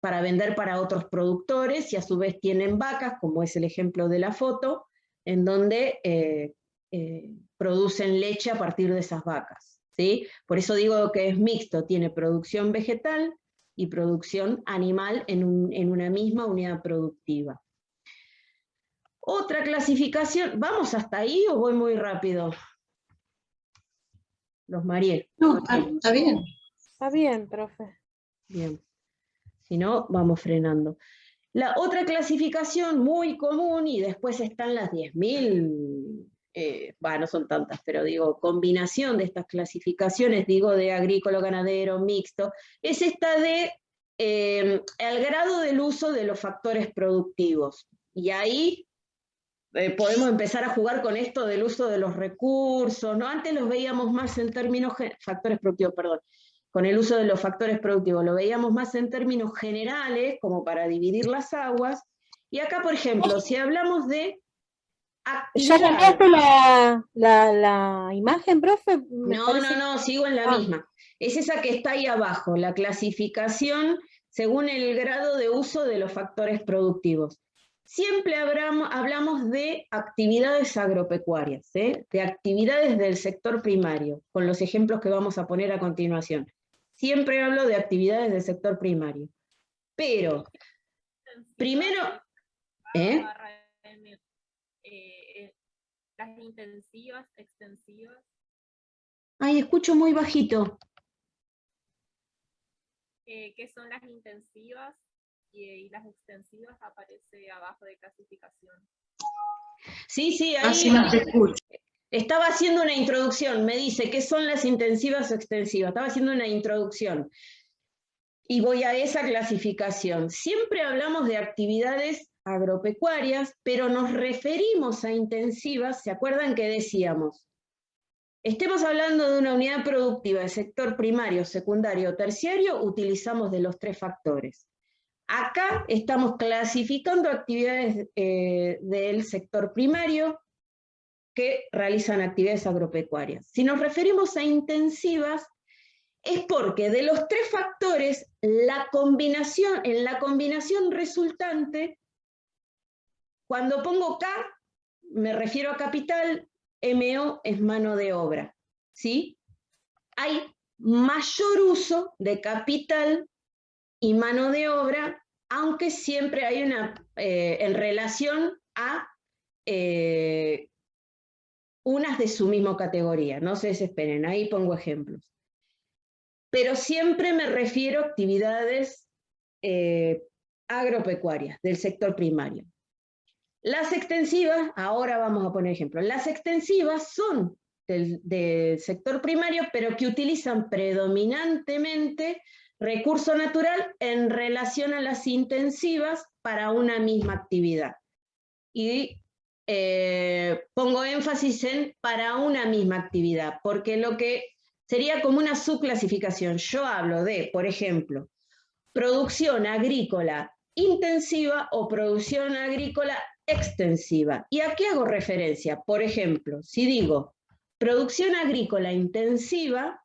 para vender para otros productores, y a su vez tienen vacas, como es el ejemplo de la foto, en donde producen leche a partir de esas vacas, ¿sí? Por eso digo que es mixto, tiene producción vegetal y producción animal en una misma unidad productiva. Otra clasificación, ¿vamos hasta ahí o voy muy rápido? Los mareé. No, está bien. Está bien, profe. Bien. Si no, vamos frenando. La otra clasificación muy común, y después están las 10.000, no son tantas, pero digo, combinación de estas clasificaciones, digo, de agrícola, ganadero, mixto, es esta de el grado del uso de los factores productivos. Y ahí podemos empezar a jugar con esto del uso de los recursos, ¿no? Antes los veíamos más en términos, factores productivos, perdón, con el uso de los factores productivos, lo veíamos más en términos generales, como para dividir las aguas, y acá, por ejemplo, si hablamos de ¿Ya cambiaste la imagen, profe? No, sigo en la misma. Es esa que está ahí abajo, la clasificación según el grado de uso de los factores productivos. Siempre hablamos de actividades agropecuarias, de actividades del sector primario, con los ejemplos que vamos a poner a continuación. Siempre hablo de actividades del sector primario. Pero, primero... las intensivas, extensivas. Ay, escucho muy bajito. ¿Qué son las intensivas? Y las extensivas aparece abajo de clasificación. Sí, ahí Así no te escucho. Estaba haciendo una introducción, me dice, ¿qué son las intensivas o extensivas? Estaba haciendo una introducción. Y voy a esa clasificación. Siempre hablamos de actividades agropecuarias, pero nos referimos a intensivas, ¿se acuerdan que decíamos? Estemos hablando de una unidad productiva del sector primario, secundario o terciario, utilizamos de los 3 factores. Acá estamos clasificando actividades del sector primario que realizan actividades agropecuarias. Si nos referimos a intensivas, es porque de los 3 factores, en la combinación resultante, cuando pongo K, me refiero a capital, MO es mano de obra, ¿sí? Hay mayor uso de capital y mano de obra, aunque siempre hay una, en relación a unas de su misma categoría, no se desesperen, ahí pongo ejemplos. Pero siempre me refiero a actividades agropecuarias del sector primario. Las extensivas, ahora vamos a poner ejemplos, las extensivas son del sector primario, pero que utilizan predominantemente recurso natural en relación a las intensivas para una misma actividad. Y pongo énfasis en para una misma actividad, porque lo que sería como una subclasificación. Yo hablo de, por ejemplo, producción agrícola intensiva o producción agrícola extensiva. ¿Y a qué hago referencia? Por ejemplo, si digo producción agrícola intensiva,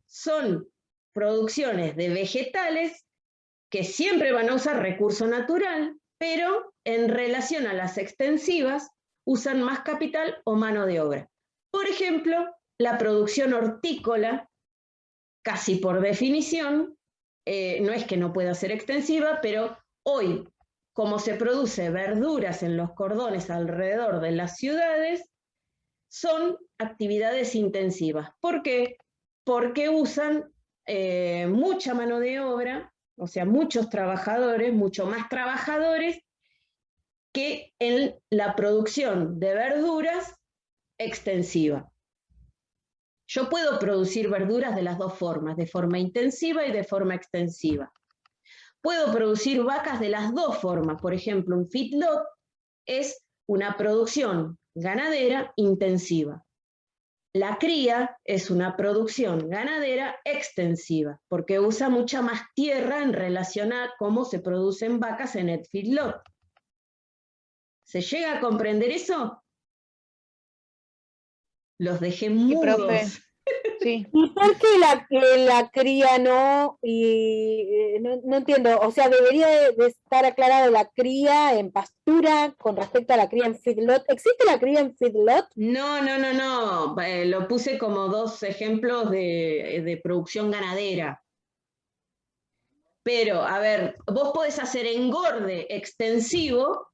son producciones de vegetales que siempre van a usar recurso natural, pero en relación a las extensivas usan más capital o mano de obra. Por ejemplo, la producción hortícola, casi por definición, no es que no pueda ser extensiva, pero hoy, como se produce verduras en los cordones alrededor de las ciudades, son actividades intensivas. ¿Por qué? Porque usan mucha mano de obra, o sea, muchos trabajadores, mucho más trabajadores que en la producción de verduras extensiva. Yo puedo producir verduras de las 2 formas, de forma intensiva y de forma extensiva. Puedo producir vacas de las 2 formas, por ejemplo, un feedlot es una producción ganadera intensiva. La cría es una producción ganadera extensiva, porque usa mucha más tierra en relación a cómo se producen vacas en el feedlot. ¿Se llega a comprender eso? Los dejé mudos. Sí. ¿Y por qué la cría no? No entiendo, o sea, debería de estar aclarado la cría en pastura con respecto a la cría en feedlot. ¿Existe la cría en feedlot? No, no, no, no. Lo puse como dos ejemplos de producción ganadera. Pero, a ver, vos podés hacer engorde extensivo,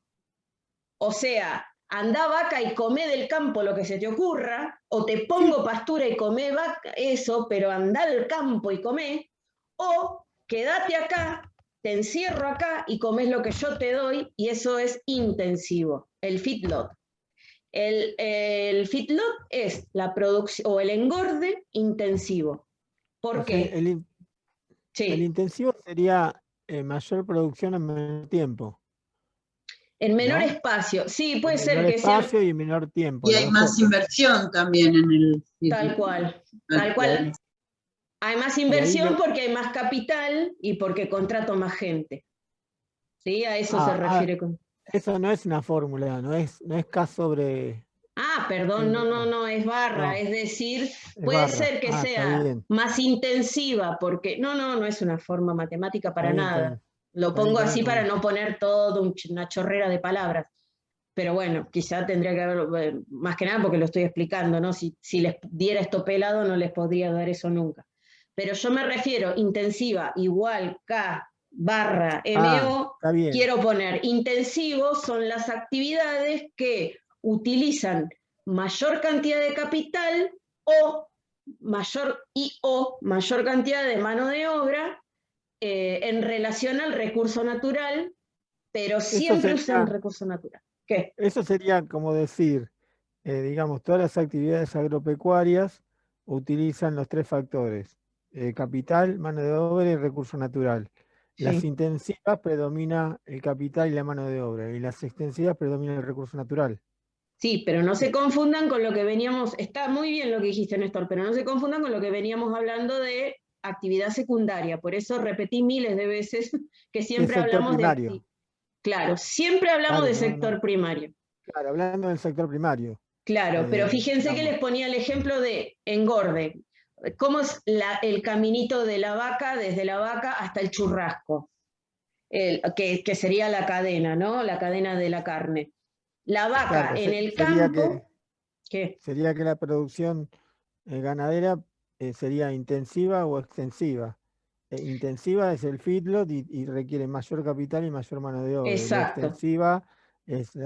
o sea, andá vaca y comé del campo lo que se te ocurra, o te pongo pastura y comé vaca, eso, pero andá al campo y comé, o quédate acá, te encierro acá y comés lo que yo te doy, y eso es intensivo, el feedlot. El feedlot es la producción o el engorde intensivo. ¿Por O sea, qué? el Sí, intensivo sería mayor producción en menor tiempo, en menor ¿no? espacio. Sí, puede En ser menor que sea espacio y en menor tiempo, Y las hay dos más cosas. inversión también en el tal cual, Ah, tal y cual. ahí- Hay más Y ahí inversión porque hay más capital y porque contrato más gente. ¿Sí? A eso se refiere con... eso no es una fórmula, no es K sobre Ah, perdón, no, no, no, es barra. no, Es decir, es puede barra. ser que Está sea bien, más intensiva porque... No, no, no es una forma matemática está para bien, está nada. bien. Lo Está bien, pongo está bien, así está para bien. no poner todo una chorrera de palabras. Pero bueno, quizá tendría que haber, más que nada porque lo estoy explicando, ¿no? Si les diera esto pelado, no les podría dar eso nunca. Pero yo me refiero intensiva igual K barra MO, Está bien. quiero poner intensivos son las actividades que utilizan mayor cantidad de capital o mayor cantidad de mano de obra en relación al recurso natural, pero Eso siempre usan sería, recurso natural. ¿Qué? eso sería como decir, digamos, todas las actividades agropecuarias utilizan los tres factores, capital, mano de obra y recurso natural. Las Sí. intensivas predomina el capital y la mano de obra, y las extensivas predomina el recurso natural. Sí, pero no se confundan con lo que veníamos, está muy bien lo que dijiste, Néstor, pero no se confundan con lo que veníamos hablando de actividad secundaria. Por eso repetí miles de veces que Es siempre sector hablamos de primario. Claro, siempre hablamos Claro, de no, no. sector primario. Claro, hablando del sector primario. Claro, pero fíjense que Digamos, les ponía el ejemplo de engorde. ¿Cómo es el caminito de la vaca desde la vaca hasta el churrasco? Que sería la cadena, ¿no? La cadena de la carne. La vaca claro, en el sería campo, ¿qué? que la producción ganadera sería intensiva o extensiva. Intensiva es el feedlot y requiere mayor capital y mayor mano de obra. Y la Exacto. extensiva es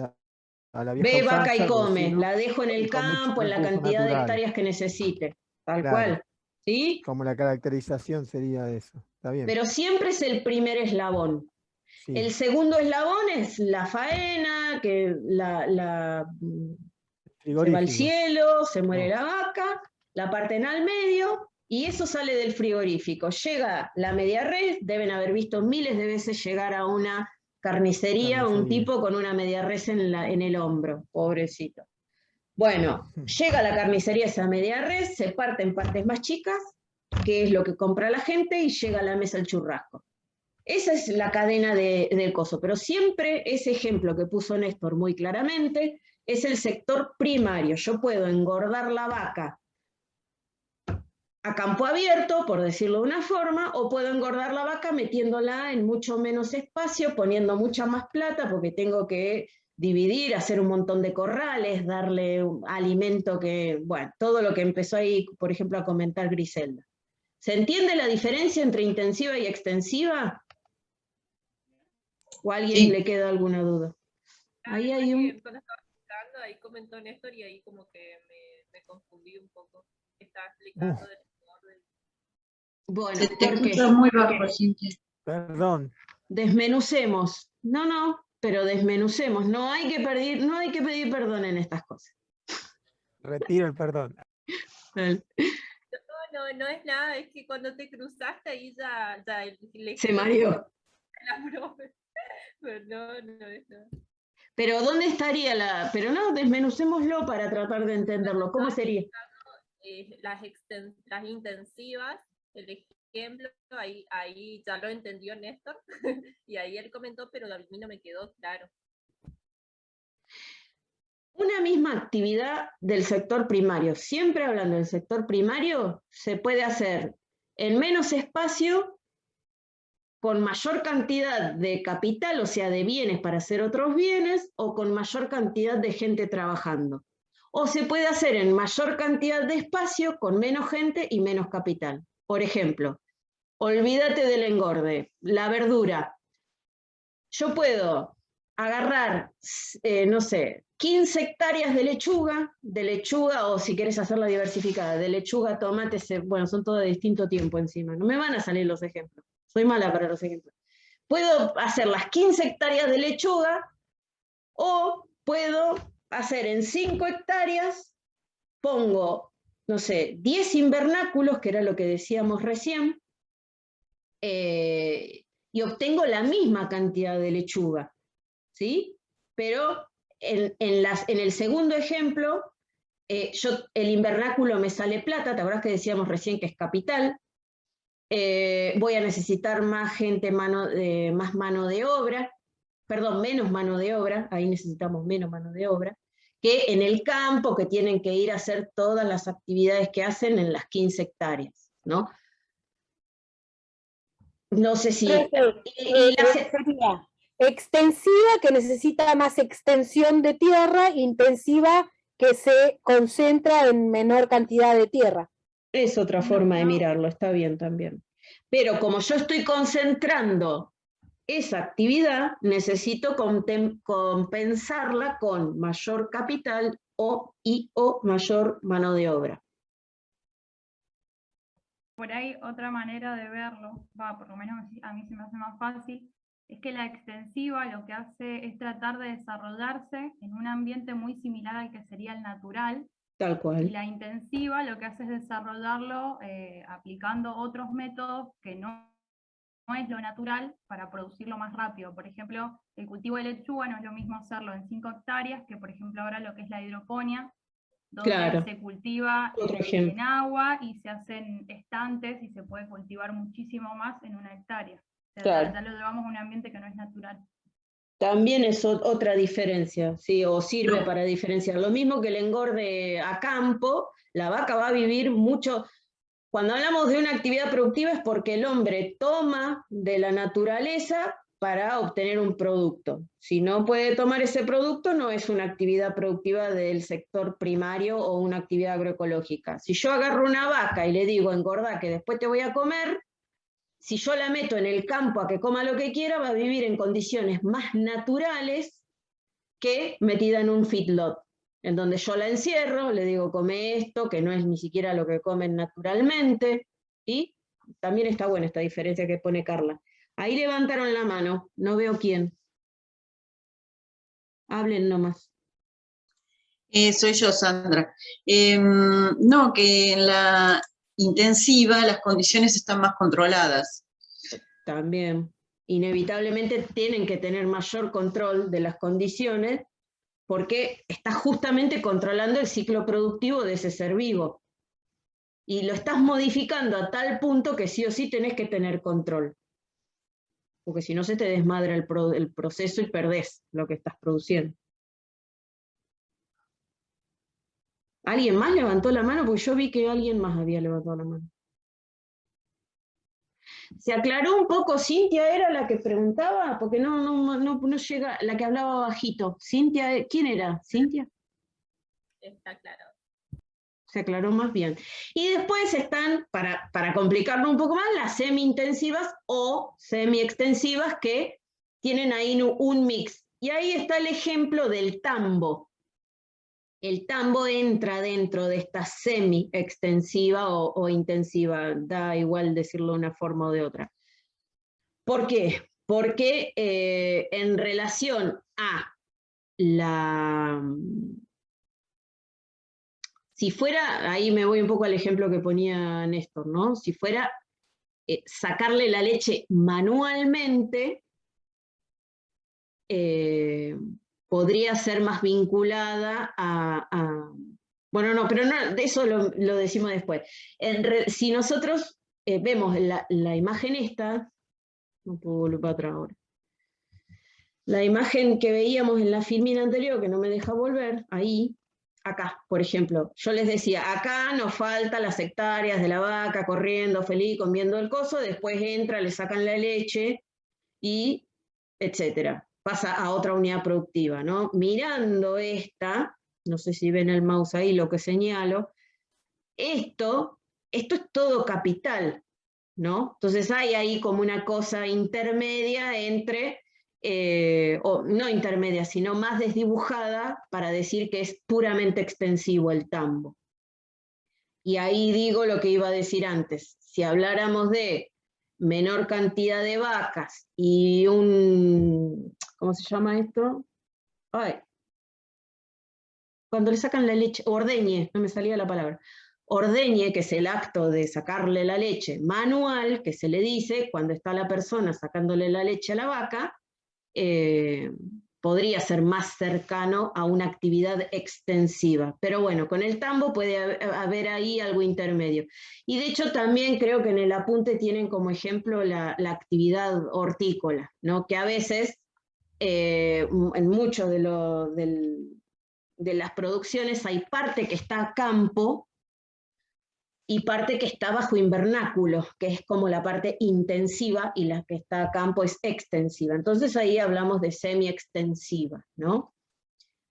a la vieja Ve vaca y usanza, por come, decirlo, la dejo en y el con mucho campo, en la recurso cantidad de natural. hectáreas que necesite, tal Claro, cual. ¿Sí? como la caracterización sería eso. Está bien, Pero siempre es el primer eslabón. sí. El segundo eslabón es la faena, que se va al Frigorífico. cielo, se muere No, la vaca, la parten al medio y eso sale del frigorífico. Llega la media res, deben haber visto miles de veces llegar a una carnicería un carnicería. tipo con una media res en el hombro, pobrecito. Bueno, llega a la carnicería esa media res, se parte en partes más chicas, que es lo que compra la gente, y llega a la mesa el churrasco. Esa es la cadena del coso, pero siempre ese ejemplo que puso Néstor muy claramente es el sector primario. Yo puedo engordar la vaca a campo abierto, por decirlo de una forma, o puedo engordar la vaca metiéndola en mucho menos espacio, poniendo mucha más plata, porque tengo que dividir, hacer un montón de corrales, darle un alimento que, bueno, todo lo que empezó ahí, por ejemplo, a comentar Griselda. ¿Se entiende la diferencia entre intensiva y extensiva? ¿O a alguien Sí, le queda alguna duda? Ahí hay un... Cuando estaba explicando, ahí comentó Néstor y ahí como que me confundí un poco. Estaba explicando del orden. Bueno, se te ¿por qué? escucha muy bajo, Cintia. Perdón, Desmenucemos. No, no, pero desmenucemos. No hay que pedir perdón en estas cosas. retiro el perdón. No, no es nada, es que cuando te cruzaste ahí ya le Se mareó. la broma. Pero no es nada. Pero ¿dónde estaría la...? Pero no, desmenucémoslo para tratar de entenderlo. ¿Cómo sería? Las intensivas, el ejemplo, ahí ya lo entendió Néstor, y ahí él comentó, pero a mí no me quedó claro. Una misma actividad del sector primario, siempre hablando del sector primario, se puede hacer en menos espacio, con mayor cantidad de capital, o sea, de bienes para hacer otros bienes, o con mayor cantidad de gente trabajando. O se puede hacer en mayor cantidad de espacio, con menos gente y menos capital. Por ejemplo, olvídate del engorde, la verdura. Yo puedo agarrar, no sé, 15 hectáreas de lechuga, o si querés hacerla diversificada, de lechuga, tomate, bueno, son todos de distinto tiempo encima. No me van a salir los ejemplos. Soy mala para los ejemplos. Puedo hacer las 15 hectáreas de lechuga, o puedo hacer en 5 hectáreas, pongo, no sé, 10 invernáculos, que era lo que decíamos recién, y obtengo la misma cantidad de lechuga, ¿sí? Pero en el segundo ejemplo, el invernáculo me sale plata, ¿te acuerdas que decíamos recién que es capital? Voy a necesitar más gente, más mano de obra, perdón, menos mano de obra, ahí necesitamos menos mano de obra, que en el campo, que tienen que ir a hacer todas las actividades que hacen en las 15 hectáreas, ¿no? No sé si... Sería extensiva, que necesita más extensión de tierra, intensiva, que se concentra en menor cantidad de tierra. Es otra forma de mirarlo, está bien también. Pero como yo estoy concentrando esa actividad, necesito compensarla con mayor capital o mayor mano de obra. Por ahí otra manera de verlo, por lo menos a mí se me hace más fácil, es que la extensiva lo que hace es tratar de desarrollarse en un ambiente muy similar al que sería el natural. Tal cual. Y la intensiva lo que hace es desarrollarlo aplicando otros métodos que no es lo natural, para producirlo más rápido. Por ejemplo, el cultivo de lechuga no es lo mismo hacerlo en 5 hectáreas que, por ejemplo, ahora lo que es la hidroponía, donde claro. se cultiva en agua y se hacen estantes y se puede cultivar muchísimo más en 1 hectárea. O sea, claro. ya lo llevamos a un ambiente que no es natural. También es otra diferencia, ¿sí? O sirve para diferenciar. Lo mismo que el engorde a campo, la vaca va a vivir mucho. Cuando hablamos de una actividad productiva es porque el hombre toma de la naturaleza para obtener un producto. Si no puede tomar ese producto, no es una actividad productiva del sector primario o una actividad agroecológica. Si yo agarro una vaca y le digo, engordá que después te voy a comer, si yo la meto en el campo a que coma lo que quiera, va a vivir en condiciones más naturales que metida en un feedlot, en donde yo la encierro, le digo, come esto, que no es ni siquiera lo que comen naturalmente, y también está buena esta diferencia que pone Carla. Ahí levantaron la mano, no veo quién. Hablen nomás. Soy yo, Sandra. No, que en la intensiva las condiciones están más controladas. También, inevitablemente tienen que tener mayor control de las condiciones, porque está justamente controlando el ciclo productivo de ese ser vivo. Y lo estás modificando a tal punto que sí o sí tenés que tener control. Porque si no se te desmadra el proceso y perdés lo que estás produciendo. ¿Alguien más levantó la mano? Porque yo vi que alguien más había levantado la mano. ¿Se aclaró un poco? ¿Cintia era la que preguntaba? Porque no llega, la que hablaba bajito. ¿Cintia? ¿Quién era? ¿Cintia? Está claro. Se aclaró más bien. Y después están, para complicarlo un poco más, las semi-intensivas o semi-extensivas, que tienen ahí un mix. Y ahí está el ejemplo del tambo. El tambo entra dentro de esta semi-extensiva o intensiva, da igual decirlo de una forma o de otra. ¿Por qué? Porque en relación a si fuera, ahí me voy un poco al ejemplo que ponía Néstor, ¿no? Si fuera sacarle la leche manualmente, podría ser más vinculada bueno, no, pero no, de eso lo decimos después. Si nosotros vemos la imagen esta, no puedo volver para atrás ahora. La imagen que veíamos en la filmina anterior, que no me deja volver, ahí, acá, por ejemplo, yo les decía, acá nos falta las hectáreas de la vaca corriendo feliz, comiendo el coso, después entra, le sacan la leche y etcétera. Pasa a otra unidad productiva, ¿no? Mirando esta, no sé si ven el mouse ahí lo que señalo, esto es todo capital, ¿no? Entonces hay ahí como una cosa intermedia entre, o no intermedia, sino más desdibujada para decir que es puramente extensivo el tambo. Y ahí digo lo que iba a decir antes. Si habláramos de menor cantidad de vacas y un, ¿cómo se llama esto? Ay, cuando le sacan la leche, ordeñe, no me salía la palabra. Ordeñe, que es el acto de sacarle la leche manual, que se le dice cuando está la persona sacándole la leche a la vaca, podría ser más cercano a una actividad extensiva. Pero bueno, con el tambo puede haber ahí algo intermedio. Y de hecho también creo que en el apunte tienen como ejemplo la actividad hortícola, ¿no? Que a veces en muchos de las producciones hay parte que está a campo y parte que está bajo invernáculo, que es como la parte intensiva, y la que está a campo es extensiva. Entonces ahí hablamos de semi-extensiva, ¿no?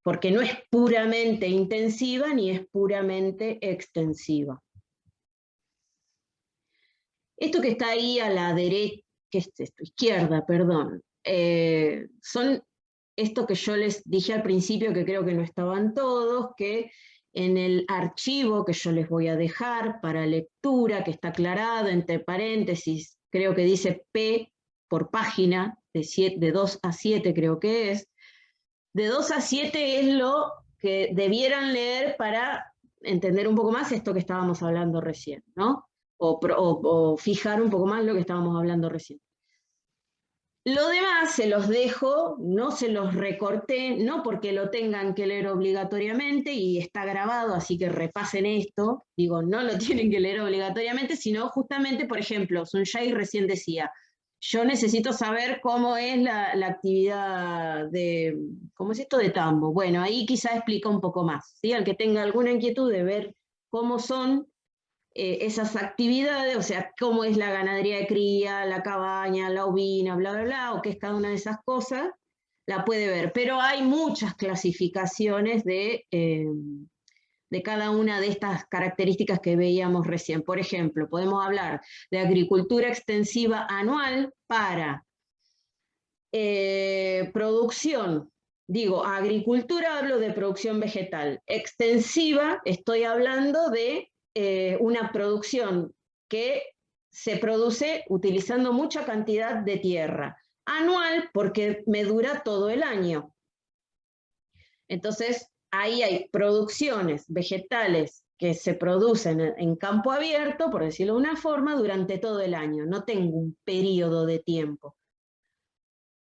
Porque no es puramente intensiva ni es puramente extensiva. Esto que está ahí a la derecha, que es esto, izquierda, perdón, son esto que yo les dije al principio, que creo que no estaban todos, que en el archivo que yo les voy a dejar para lectura, que está aclarado entre paréntesis, creo que dice P por página, de 2 a 7 creo que es. De 2 a 7 es lo que debieran leer para entender un poco más esto que estábamos hablando recién, ¿no? O fijar un poco más lo que estábamos hablando recién. Lo demás se los dejo, no se los recorté, no porque lo tengan que leer obligatoriamente, y está grabado, así que repasen esto, digo, no lo tienen que leer obligatoriamente, sino justamente, por ejemplo, Sunshine recién decía, yo necesito saber cómo es la actividad de, ¿cómo es esto de tambo? Bueno, ahí quizá explica un poco más, ¿sí? Al que tenga alguna inquietud de ver cómo son esas actividades, o sea, cómo es la ganadería de cría, la cabaña, la ovina, bla, bla, bla, o qué es cada una de esas cosas, la puede ver. Pero hay muchas clasificaciones de cada una de estas características que veíamos recién. Por ejemplo, podemos hablar de agricultura extensiva anual para producción. Digo, agricultura hablo de producción vegetal. Extensiva, estoy hablando de una producción que se produce utilizando mucha cantidad de tierra. Anual, porque me dura todo el año. Entonces, ahí hay producciones vegetales que se producen en campo abierto, por decirlo de una forma, durante todo el año. No tengo un periodo de tiempo.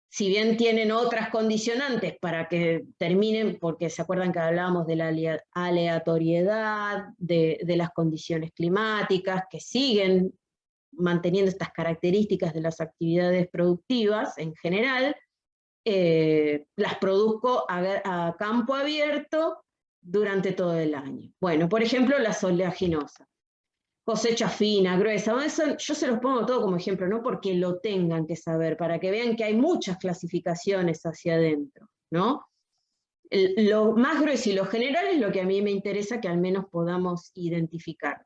Si bien tienen otras condicionantes para que terminen, porque se acuerdan que hablábamos de la aleatoriedad, de las condiciones climáticas, que siguen manteniendo estas características de las actividades productivas en general, las produzco a campo abierto durante todo el año. Bueno, por ejemplo, la oleaginosa. Cosecha fina, gruesa, eso yo se los pongo todo como ejemplo, no porque lo tengan que saber, para que vean que hay muchas clasificaciones hacia adentro, ¿no? Lo más grueso y lo general es lo que a mí me interesa que al menos podamos identificar.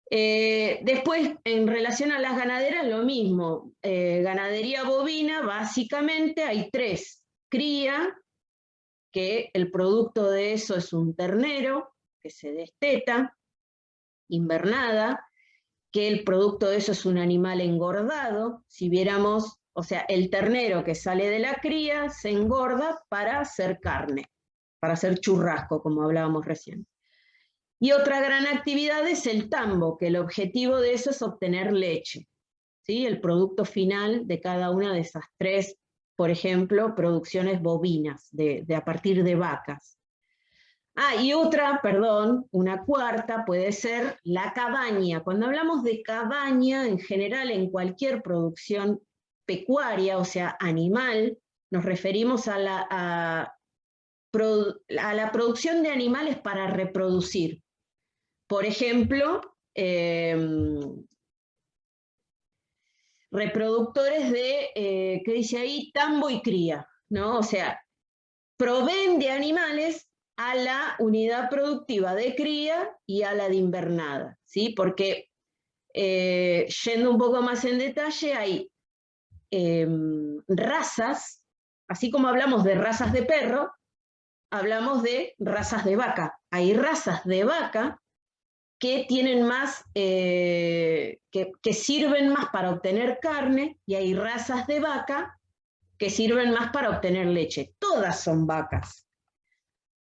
Después, en relación a las ganaderas, lo mismo. Ganadería bovina, básicamente hay 3. Cría, que el producto de eso es un ternero, que se desteta, invernada, que el producto de eso es un animal engordado. Si viéramos, o sea, el ternero que sale de la cría se engorda para hacer carne, para hacer churrasco, como hablábamos recién. Y otra gran actividad es el tambo, que el objetivo de eso es obtener leche, ¿sí? El producto final de cada una de esas 3, por ejemplo, producciones bovinas, a partir de vacas. Y otra, perdón, una cuarta puede ser la cabaña. Cuando hablamos de cabaña, en general en cualquier producción pecuaria, o sea, animal, nos referimos a la producción de animales para reproducir. Por ejemplo, reproductores de, ¿qué dice ahí? Tambo y cría, ¿no? O sea, proveen de animales a la unidad productiva de cría y a la de invernada, ¿sí? Porque, yendo un poco más en detalle, hay razas, así como hablamos de razas de perro, hablamos de razas de vaca. Hay razas de vaca que tienen más, que sirven más para obtener carne, y hay razas de vaca que sirven más para obtener leche. Todas son vacas.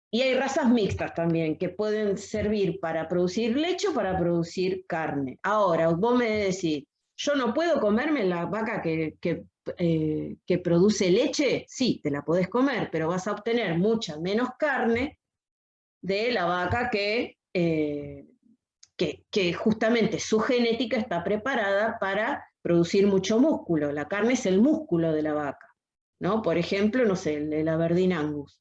Y hay razas mixtas también, que pueden servir para producir leche o para producir carne. Ahora, vos me decís, ¿yo no puedo comerme la vaca que produce leche? Sí, te la podés comer, pero vas a obtener mucha menos carne de la vaca que justamente su genética está preparada para producir mucho músculo. La carne es el músculo de la vaca, ¿no? Por ejemplo, no sé, el Aberdeen Angus.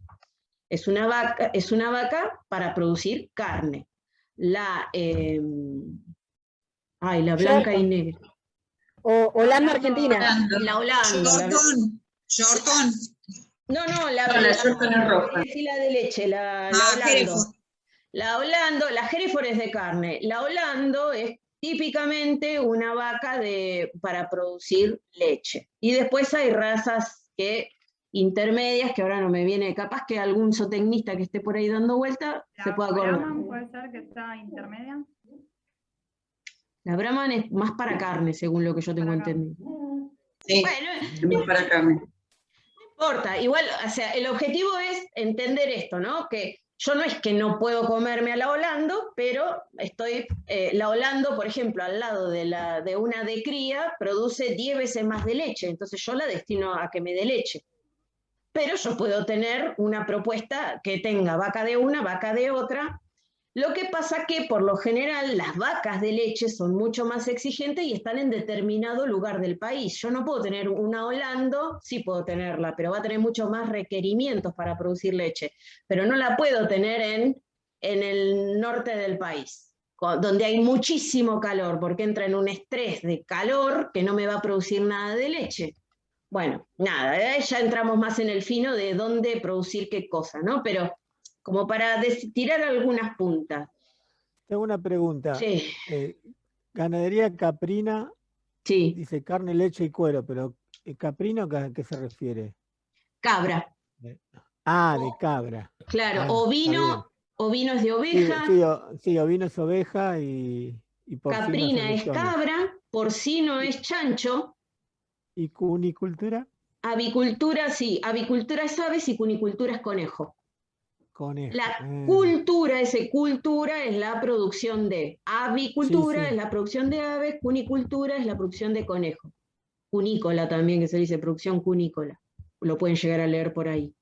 Es una vaca para producir carne. La blanca y negra. O Holanda Argentina. La Holanda. Yorkton. No, la Yorkton es roja. Sí, la de leche, la Holanda. La Holanda, la Hereford es de carne. La Holanda es típicamente una vaca para producir leche. Y después hay razas intermedias, que ahora no me viene, capaz que algún zootecnista que esté por ahí dando vuelta se pueda acordar. ¿La Brahman puede ser que está intermedia? La Brahman es más para carne, según lo que yo tengo entendido. Sí, bueno, más para carne. No importa, igual, o sea, el objetivo es entender esto, ¿no? Que yo no es que no puedo comerme a la Holanda, pero la Holanda, por ejemplo, al lado de una de cría, produce 10 veces más de leche, entonces yo la destino a que me dé leche. Pero yo puedo tener una propuesta que tenga vaca de una, vaca de otra. Lo que pasa que, por lo general, las vacas de leche son mucho más exigentes y están en determinado lugar del país. Yo no puedo tener una Holanda, sí puedo tenerla, pero va a tener muchos más requerimientos para producir leche. Pero no la puedo tener en el norte del país, donde hay muchísimo calor, porque entra en un estrés de calor que no me va a producir nada de leche. Bueno, nada, ya entramos más en el fino de dónde producir qué cosa, ¿no? Pero como para tirar algunas puntas. Tengo una pregunta. Sí. Ganadería caprina, Sí. dice carne, leche y cuero, pero ¿caprino a qué se refiere? Cabra. De cabra. Claro, ovino es de oveja. Sí, ovino es oveja y porcino caprina es lechona. cabra, porcino es chancho. ¿Y cunicultura? Avicultura, sí, avicultura es aves y cunicultura es conejo. Conejo. La cultura es la producción de avicultura, Sí. es la producción de aves, cunicultura es la producción de conejo. Cunícola también, que se dice producción cunícola. Lo pueden llegar a leer por ahí.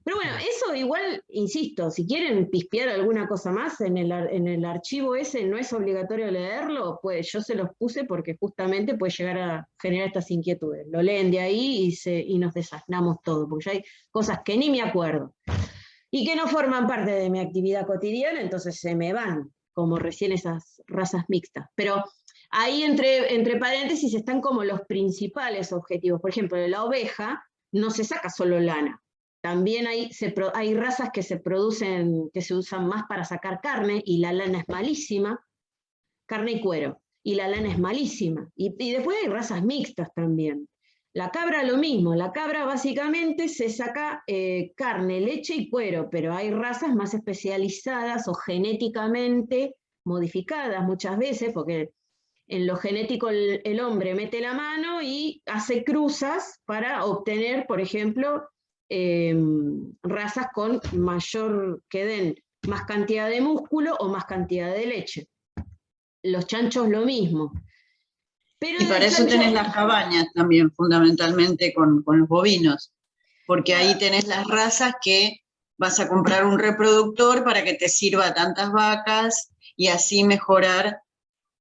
Pero bueno, eso igual, insisto, si quieren pispear alguna cosa más en el archivo ese, no es obligatorio leerlo, pues yo se los puse porque justamente puede llegar a generar estas inquietudes. Lo leen de ahí y nos desasnamos todo, porque ya hay cosas que ni me acuerdo y que no forman parte de mi actividad cotidiana, entonces se me van, como recién esas razas mixtas. Pero ahí entre paréntesis están como los principales objetivos. Por ejemplo, de la oveja no se saca solo lana. También hay razas que se usan más para sacar carne, y la lana es malísima, carne y cuero, y la lana es malísima. Y después hay razas mixtas también. La cabra lo mismo, la cabra básicamente se saca carne, leche y cuero, pero hay razas más especializadas o genéticamente modificadas muchas veces, porque en lo genético el hombre mete la mano y hace cruzas para obtener, por ejemplo, razas que den más cantidad de músculo o más cantidad de leche. Los chanchos lo mismo. Pero y para eso tenés las cabañas también, fundamentalmente con los bovinos, porque ahí tenés las razas que vas a comprar un reproductor para que te sirva a tantas vacas y así mejorar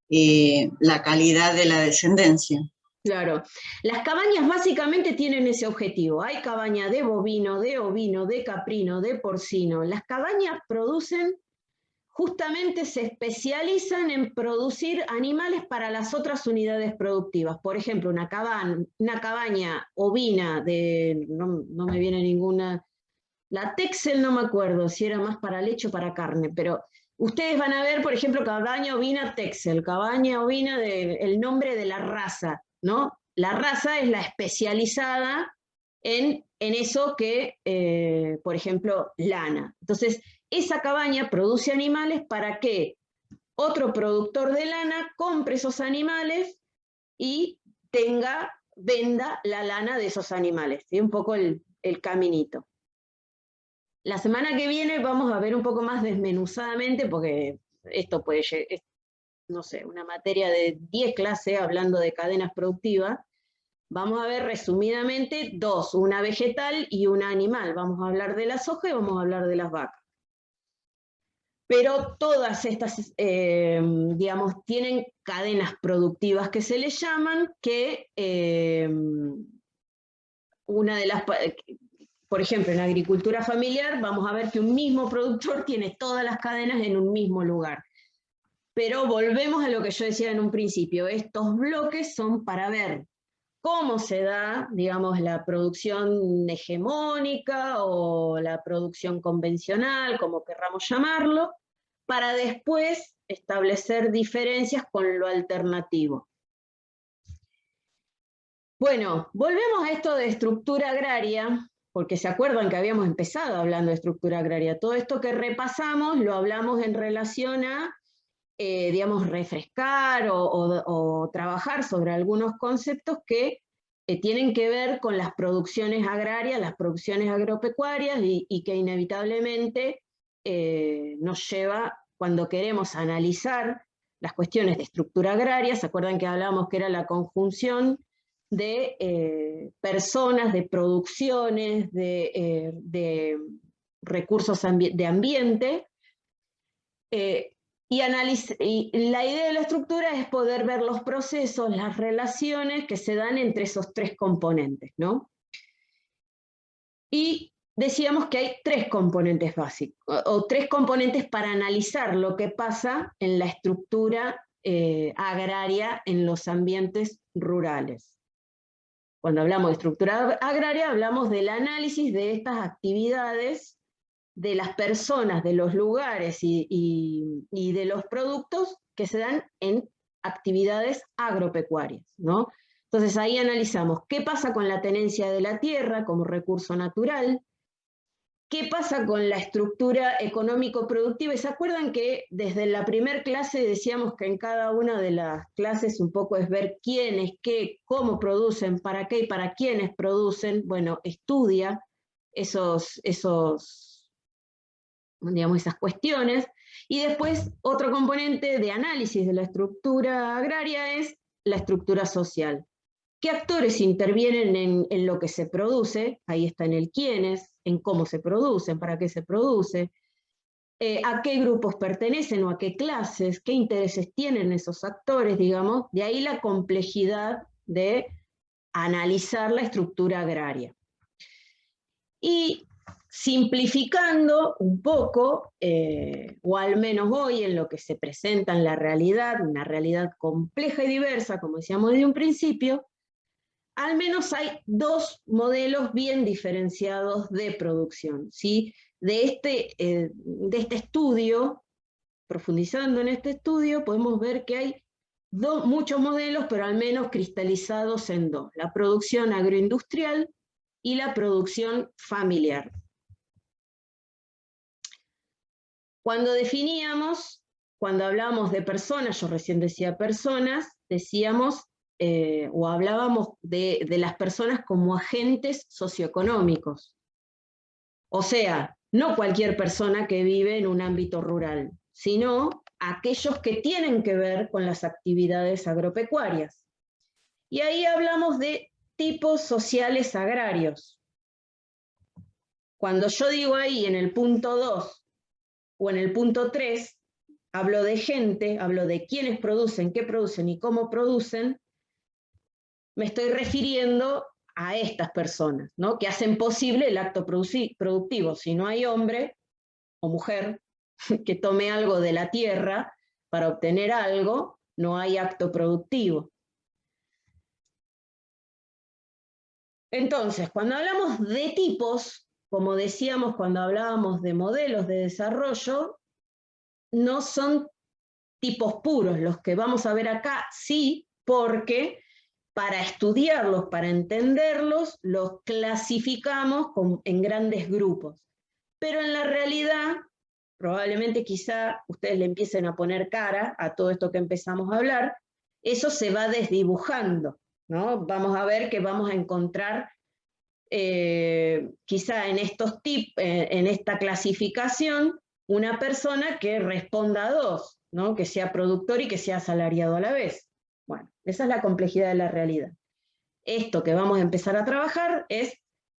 la calidad de la descendencia. Claro, las cabañas básicamente tienen ese objetivo. Hay cabaña de bovino, de ovino, de caprino, de porcino. Las cabañas producen, justamente se especializan en producir animales para las otras unidades productivas. Por ejemplo, una cabaña ovina de, no me viene ninguna, la Texel no me acuerdo si era más para leche o para carne, pero ustedes van a ver, por ejemplo, cabaña ovina Texel, cabaña ovina el nombre de la raza, ¿no? La raza es la especializada en eso que, por ejemplo, lana. Entonces, esa cabaña produce animales para que otro productor de lana compre esos animales y venda la lana de esos animales. ¿Sí? Un poco el caminito. La semana que viene vamos a ver un poco más desmenuzadamente, porque esto puede llegar, no sé, una materia de 10 clases hablando de cadenas productivas. Vamos a ver resumidamente dos, una vegetal y una animal. Vamos a hablar de la soja y vamos a hablar de las vacas. Pero todas estas, digamos, tienen cadenas productivas que se les llaman, que una de las, por ejemplo, en agricultura familiar vamos a ver que un mismo productor tiene todas las cadenas en un mismo lugar. Pero volvemos a lo que yo decía en un principio, estos bloques son para ver cómo se da, digamos, la producción hegemónica o la producción convencional, como querramos llamarlo, para después establecer diferencias con lo alternativo. Bueno, volvemos a esto de estructura agraria, porque se acuerdan que habíamos empezado hablando de estructura agraria. Todo esto que repasamos lo hablamos en relación a, digamos, refrescar o trabajar sobre algunos conceptos que tienen que ver con las producciones agrarias, las producciones agropecuarias, y que inevitablemente nos lleva, cuando queremos analizar las cuestiones de estructura agraria, ¿se acuerdan que hablábamos que era la conjunción de personas, de producciones, de recursos de ambiente? Y la idea de la estructura es poder ver los procesos, las relaciones que se dan entre esos tres componentes, ¿no? Y decíamos que hay tres componentes básicos, o tres componentes para analizar lo que pasa en la estructura agraria en los ambientes rurales. Cuando hablamos de estructura agraria, hablamos del análisis de estas actividades de las personas, de los lugares y de los productos que se dan en actividades agropecuarias, ¿no? Entonces ahí analizamos qué pasa con la tenencia de la tierra como recurso natural, qué pasa con la estructura económico-productiva. ¿Y se acuerdan que desde la primera clase decíamos que en cada una de las clases un poco es ver quiénes, qué, cómo producen, para qué y para quiénes producen? Bueno, estudia digamos, esas cuestiones. Y después otro componente de análisis de la estructura agraria es la estructura social. ¿Qué actores intervienen en lo que se produce? Ahí está en el quiénes, en cómo se producen, para qué se produce, a qué grupos pertenecen o a qué clases, qué intereses tienen esos actores, digamos. De ahí la complejidad de analizar la estructura agraria. Y simplificando un poco, o al menos hoy en lo que se presenta en la realidad, una realidad compleja y diversa, como decíamos desde un principio, al menos hay dos modelos bien diferenciados de producción, ¿sí? De este estudio, profundizando en este estudio, podemos ver que hay muchos modelos, pero al menos cristalizados en dos: la producción agroindustrial y la producción familiar. Cuando hablábamos de personas, yo recién decía personas, decíamos o hablábamos de las personas como agentes socioeconómicos. O sea, no cualquier persona que vive en un ámbito rural, sino aquellos que tienen que ver con las actividades agropecuarias. Y ahí hablamos de tipos sociales agrarios. Cuando yo digo ahí en el punto 2 o en el punto 3, hablo de gente, hablo de quiénes producen, qué producen y cómo producen, me estoy refiriendo a estas personas, ¿no? Que hacen posible el acto productivo. Si no hay hombre o mujer que tome algo de la tierra para obtener algo, no hay acto productivo. Entonces, cuando hablamos de tipos, como decíamos cuando hablábamos de modelos de desarrollo, no son tipos puros. Los que vamos a ver acá sí, porque para estudiarlos, para entenderlos, los clasificamos en grandes grupos. Pero en la realidad, probablemente quizá ustedes le empiecen a poner cara a todo esto que empezamos a hablar, eso se va desdibujando, ¿no? Vamos a ver que vamos a encontrar quizá en en esta clasificación, una persona que responda a dos, ¿no? Que sea productor y que sea asalariado a la vez. Bueno, esa es la complejidad de la realidad. Esto que vamos a empezar a trabajar es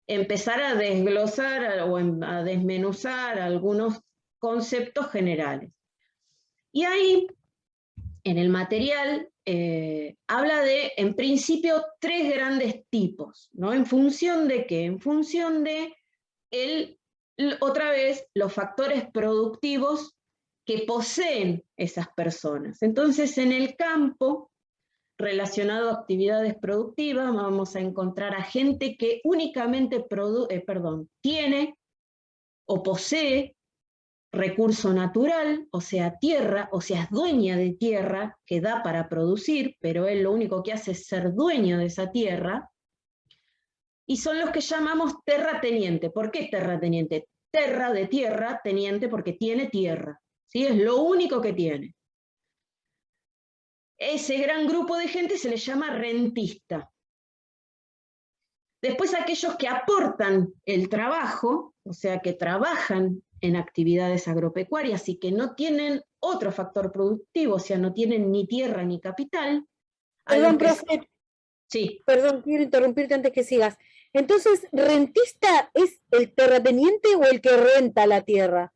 empezar a desglosar o a desmenuzar algunos conceptos generales. Y ahí, en el material, habla de, en principio, 3 grandes tipos, ¿no? ¿En función de qué? En función de, otra vez, los factores productivos que poseen esas personas. Entonces, en el campo relacionado a actividades productivas, vamos a encontrar a gente que únicamente tiene o posee recurso natural, o sea, tierra, o sea, es dueña de tierra que da para producir, pero él lo único que hace es ser dueño de esa tierra, y son los que llamamos terrateniente. ¿Por qué terrateniente? Terra de tierra, teniente porque tiene tierra, ¿sí? Es lo único que tiene. Ese gran grupo de gente se le llama rentista. Después aquellos que aportan el trabajo, o sea, que trabajan en actividades agropecuarias y que no tienen otro factor productivo, o sea, no tienen ni tierra ni capital. Perdón, profe. Sí. Perdón, quiero interrumpirte antes que sigas. Entonces, ¿rentista es el terrateniente o el que renta la tierra?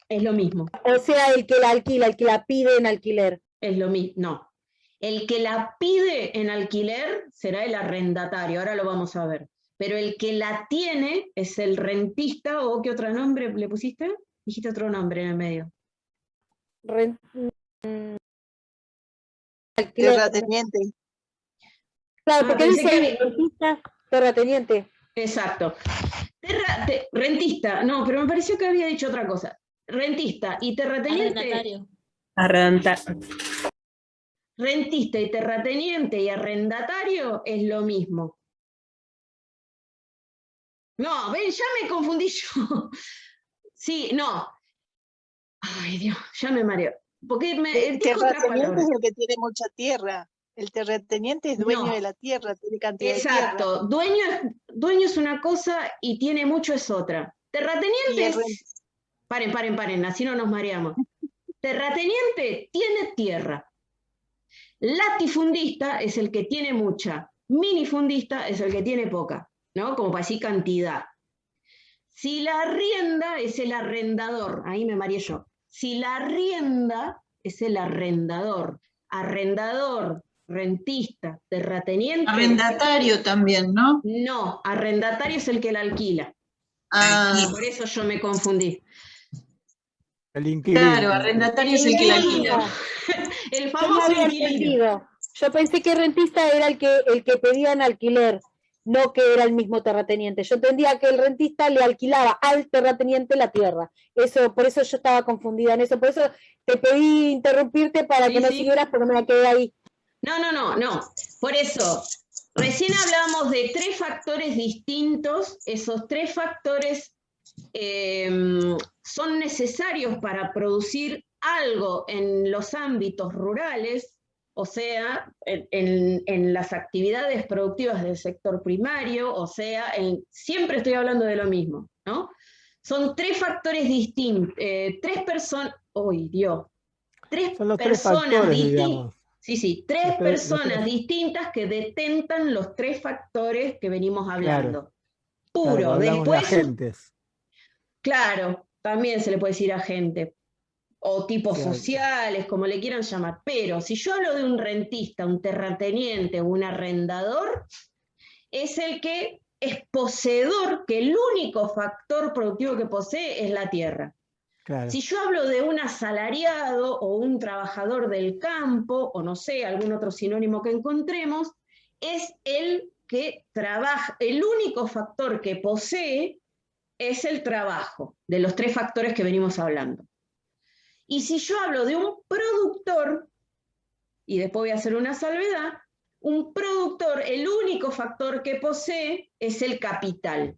Es lo mismo. O sea, el que la alquila, el que la pide en alquiler. Es lo mismo, no. El que la pide en alquiler será el arrendatario, ahora lo vamos a ver. Pero el que la tiene es el rentista, o ¿qué otro nombre le pusiste? Dijiste otro nombre en el medio. Terrateniente. Claro, porque dice rentista, terrateniente. Exacto. Rentista, no, pero me pareció que había dicho otra cosa. Rentista y terrateniente. Arrendatario. Rentista y terrateniente y arrendatario es lo mismo. No, ven, ya me confundí yo. Sí, no. Ay, Dios, ya me mareo. Porque El terrateniente es el que tiene mucha tierra. El terrateniente es dueño de la tierra, tiene cantidad de tierra. Exacto. Dueño es una cosa y tiene mucho es otra. Terrateniente es... Paren, así no nos mareamos. Terrateniente tiene tierra. Latifundista es el que tiene mucha. Minifundista es el que tiene poca, ¿no? Como para decir cantidad. Si la arrienda es el arrendador, ahí me mareé yo. Si la arrienda es el arrendador. Arrendador, rentista, terrateniente. Arrendatario también, ¿no? No, arrendatario es el que la alquila. Ah, Por eso yo me confundí. El inquilino. Claro, arrendatario es el que la alquila. El famoso inquilino. Yo pensé que rentista era el que pedía en alquiler, no que era el mismo terrateniente. Yo entendía que el rentista le alquilaba al terrateniente la tierra. Por eso yo estaba confundida en eso. Por eso te pedí interrumpirte para que no siguieras, porque me quedé ahí. No. Por eso, recién hablamos de 3 factores distintos. Esos 3 factores son necesarios para producir algo en los ámbitos rurales, o sea, en las actividades productivas del sector primario, o sea, siempre estoy hablando de lo mismo, ¿no? Son 3 factores distintos, 3 personas, ¡ay, Dios! 3 son los personas 3 factores, distintas. digamos. Sí, 3 personas distintas que detentan los 3 factores que venimos hablando. Claro, Puro, hablamos de después... agentes. Claro, también se le puede decir agente. o tipos Social. sociales, como le quieran llamar. Pero si yo hablo de un rentista, un terrateniente o un arrendador, es el que es poseedor, que el único factor productivo que posee es la tierra. Claro. Si yo hablo de un asalariado o un trabajador del campo, o no sé, algún otro sinónimo que encontremos, es el que trabaja, el único factor que posee es el trabajo, de los 3 factores que venimos hablando. Y si yo hablo de un productor, y después voy a hacer una salvedad, un productor, el único factor que posee es el capital.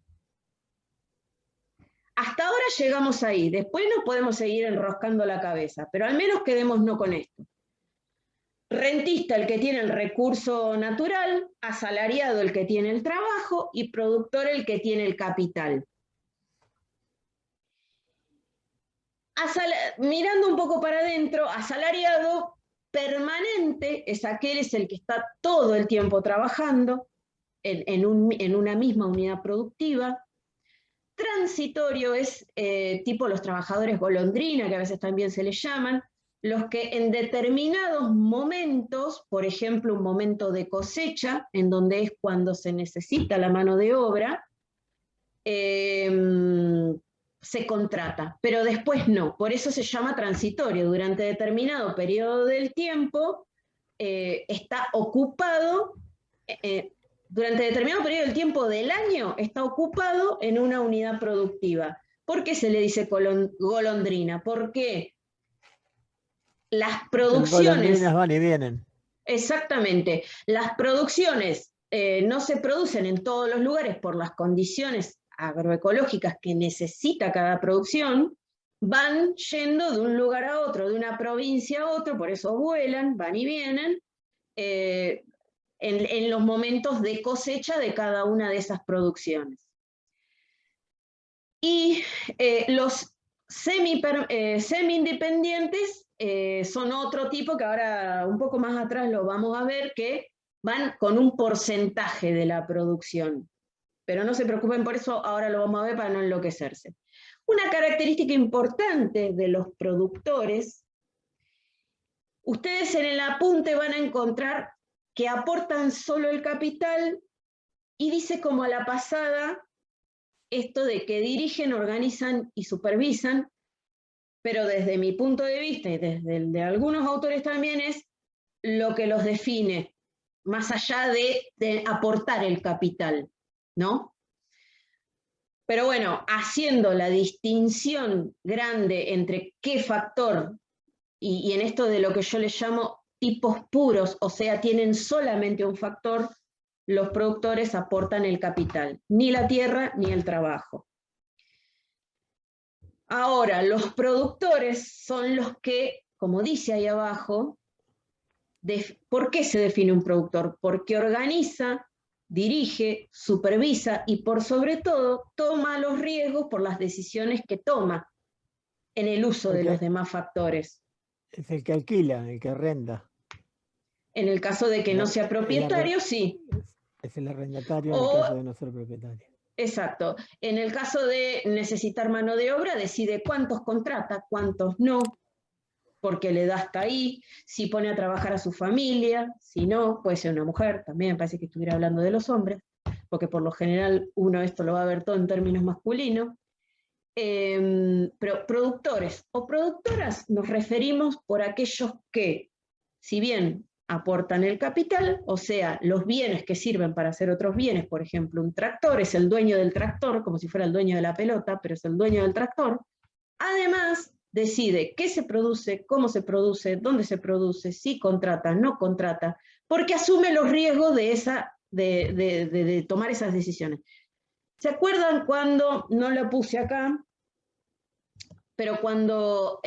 Hasta ahora llegamos ahí, después nos podemos seguir enroscando la cabeza, pero al menos quedémonos con esto. Rentista el que tiene el recurso natural, asalariado el que tiene el trabajo y productor el que tiene el capital. Mirando un poco para adentro, asalariado permanente es el que está todo el tiempo trabajando en una misma unidad productiva. Transitorio es tipo los trabajadores golondrina, que a veces también se les llaman, los que en determinados momentos, por ejemplo un momento de cosecha, en donde es cuando se necesita la mano de obra, se contrata, pero después no, por eso se llama transitorio. Durante determinado periodo del tiempo está ocupado, durante determinado periodo del tiempo del año está ocupado en una unidad productiva. ¿Por qué se le dice golondrina? Porque las producciones... Golondrinas van y vienen. Exactamente, las producciones no se producen en todos los lugares por las condiciones agroecológicas que necesita cada producción, van yendo de un lugar a otro, de una provincia a otro, por eso vuelan, van y vienen, en los momentos de cosecha de cada una de esas producciones. Y los semi-independientes son otro tipo que ahora un poco más atrás lo vamos a ver, que van con un porcentaje de la producción. Pero no se preocupen por eso, ahora lo vamos a ver para no enloquecerse. Una característica importante de los productores, ustedes en el apunte van a encontrar que aportan solo el capital y dice como a la pasada esto de que dirigen, organizan y supervisan, pero desde mi punto de vista y desde el de algunos autores también es lo que los define, más allá de aportar el capital, ¿no? Pero bueno, haciendo la distinción grande entre qué factor, y en esto de lo que yo les llamo tipos puros, o sea, tienen solamente un factor, los productores aportan el capital, ni la tierra ni el trabajo. Ahora, los productores son los que, como dice ahí abajo, ¿por qué se define un productor? Porque organiza, dirige, supervisa y por sobre todo toma los riesgos por las decisiones que toma en el uso de los demás factores. Es el que alquila, el que arrenda. En el caso de que no sea propietario, sí. Es el arrendatario en el caso de no ser propietario. Exacto. En el caso de necesitar mano de obra, decide cuántos contrata, cuántos no, porque le da hasta ahí, si pone a trabajar a su familia, si no, puede ser una mujer, también parece que estuviera hablando de los hombres, porque por lo general uno esto lo va a ver todo en términos masculinos. Pero productores o productoras nos referimos por aquellos que, si bien aportan el capital, o sea, los bienes que sirven para hacer otros bienes, por ejemplo, un tractor es el dueño del tractor, como si fuera el dueño de la pelota, pero es el dueño del tractor, además decide qué se produce, cómo se produce, dónde se produce, si contrata, no contrata, porque asume los riesgos de tomar esas decisiones. ¿Se acuerdan cuando, no lo puse acá, pero cuando